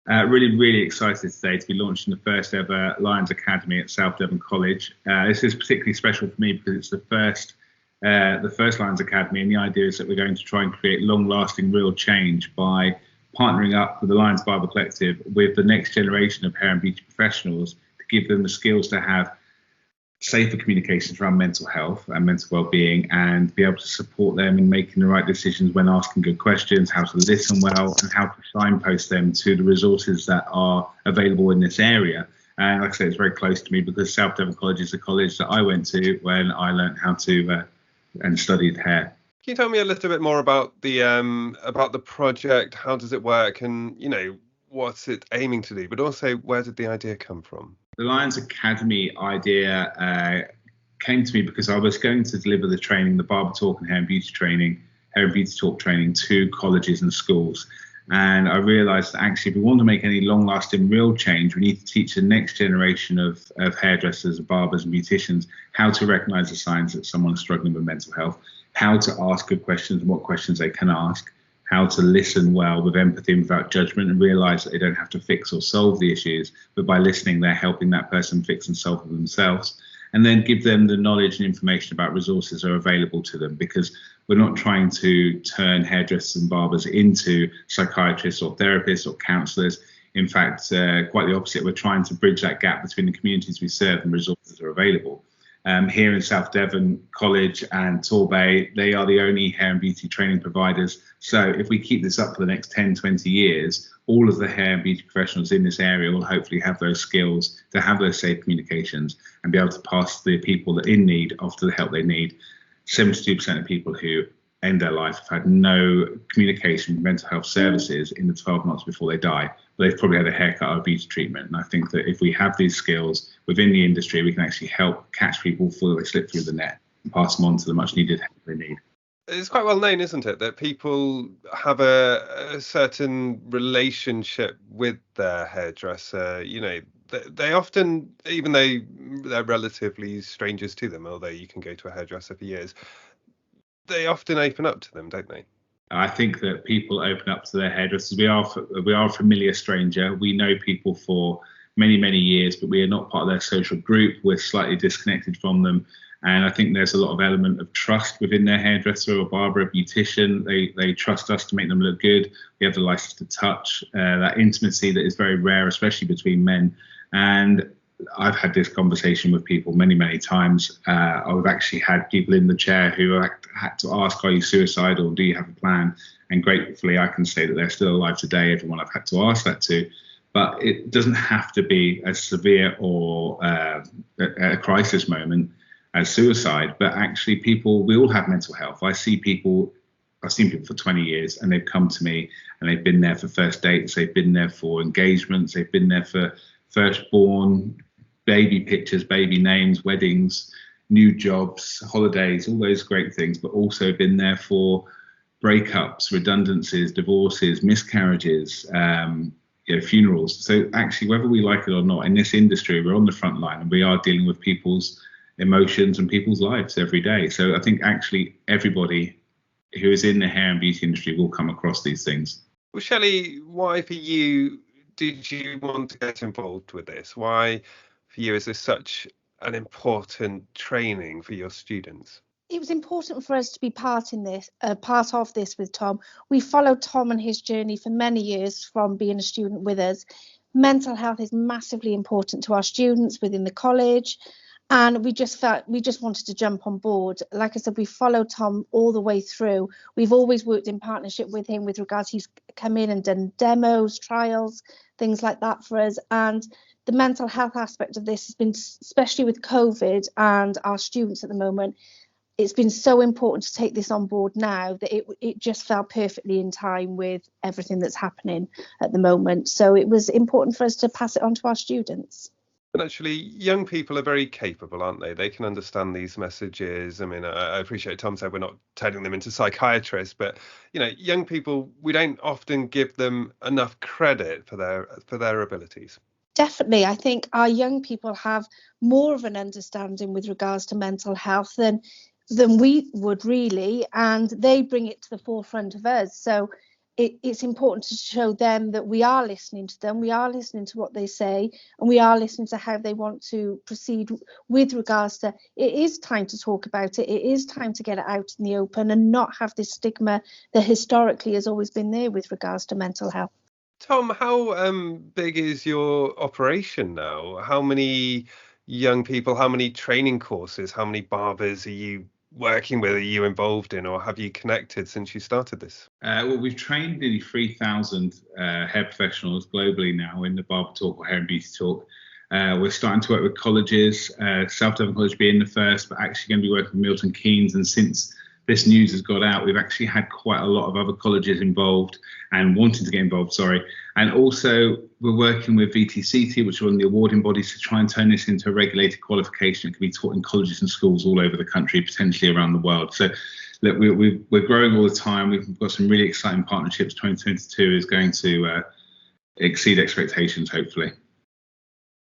Really, really excited today to be launching the first ever Lions Academy at South Devon College. This is particularly special for me because it's the first Lions Academy, and the idea is that we're going to try and create long-lasting, real change by partnering up with the Lions Barber Collective with the next generation of hair and beauty professionals to give them the skills to have safer communications around mental health and mental well-being, and be able to support them in making the right decisions when asking good questions, how to listen well, and how to signpost them to the resources that are available in this area. And like I say, it's very close to me because South Devon College is the college that I went to when I learned how to and studied hair. Can you tell me a little bit more about the project? How does it work, and what's it aiming to do? But also, where did the idea come from? The Lions Academy idea came to me because I was going to deliver the training, the Barber Talk and Hair and Beauty Talk training to colleges and schools. And I realised that actually, if we want to make any long-lasting real change, we need to teach the next generation of hairdressers, barbers and beauticians how to recognise the signs that someone's struggling with mental health, how to ask good questions and what questions they can ask, how to listen well with empathy and without judgment, and realise that they don't have to fix or solve the issues, but by listening, they're helping that person fix and solve them themselves. And then give them the knowledge and information about resources that are available to them, because we're not trying to turn hairdressers and barbers into psychiatrists or therapists or counsellors. In fact, quite the opposite. We're trying to bridge that gap between the communities we serve and resources that are available. Here in South Devon College and Torbay, they are the only hair and beauty training providers. So if we keep this up for the next 10, 20 years, all of the hair and beauty professionals in this area will hopefully have those skills to have those safe communications and be able to pass the people that are in need after the help they need. 72% of people who end their life have had no communication with mental health services in the 12 months before they die. They've probably had a haircut or a beauty treatment. And I think that if we have these skills within the industry, we can actually help catch people before they slip through the net and pass them on to the much needed help they need. It's quite well known, isn't it, that people have a certain relationship with their hairdresser. They often, even though they're relatively strangers to them, although you can go to a hairdresser for years, they often open up to them, don't they? I think that people open up to their hairdressers. We are a familiar stranger. We know people for many, many years, but we are not part of their social group. We're slightly disconnected from them. And I think there's a lot of element of trust within their hairdresser or barber or beautician. They trust us to make them look good. We have the license to touch, that intimacy that is very rare, especially between men. And I've had this conversation with people many, many times. I've actually had people in the chair who have had to ask, are you suicidal? Do you have a plan? And gratefully, I can say that they're still alive today, everyone I've had to ask that to. But it doesn't have to be as severe or a crisis moment as suicide. But actually, we all have mental health. I've seen people for 20 years, and they've come to me and they've been there for first dates. They've been there for engagements. They've been there for firstborn, baby pictures, baby names, weddings, new jobs, holidays, all those great things, but also been there for breakups, redundancies, divorces, miscarriages, funerals. So actually, whether we like it or not, in this industry, we're on the front line and we are dealing with people's emotions and people's lives every day. So I think actually everybody who is in the hair and beauty industry will come across these things. Well, Shelley, why for you did you want to get involved with this? Why for you is this such an important training for your students? It was important for us to be part of this with Tom. We followed Tom and his journey for many years from being a student with us. Mental health is massively important to our students within the college. And we just wanted to jump on board. Like I said, we followed Tom all the way through. We've always worked in partnership with him with regards, he's come in and done demos, trials, things like that for us. And the mental health aspect of this has been, especially with COVID and our students at the moment, it's been so important to take this on board now that it just fell perfectly in time with everything that's happening at the moment. So it was important for us to pass it on to our students. And actually, young people are very capable, aren't they? They can understand these messages. I mean, I appreciate Tom said we're not turning them into psychiatrists, but, young people, we don't often give them enough credit for their abilities. Definitely. I think our young people have more of an understanding with regards to mental health than we would really, and they bring it to the forefront of us. So it's important to show them that we are listening to them, we are listening to what they say, and we are listening to how they want to proceed with regards to it is time to talk about it. It is time to get it out in the open and not have this stigma that historically has always been there with regards to mental health. Tom, how big is your operation now? How many young people, how many training courses, how many barbers are you working with, are you involved in, or have you connected since you started this? Well, we've trained nearly 3,000 hair professionals globally now in the Barber Talk or Hair and Beauty Talk. We're starting to work with colleges, South Devon College being the first, but actually going to be working with Milton Keynes. And since this news has got out, we've actually had quite a lot of other colleges involved and wanting to get involved, And also we're working with VTCT, which are one of the awarding bodies, to try and turn this into a regulated qualification that can be taught in colleges and schools all over the country, potentially around the world. So look, we're growing all the time. We've got some really exciting partnerships. 2022 is going to exceed expectations, hopefully.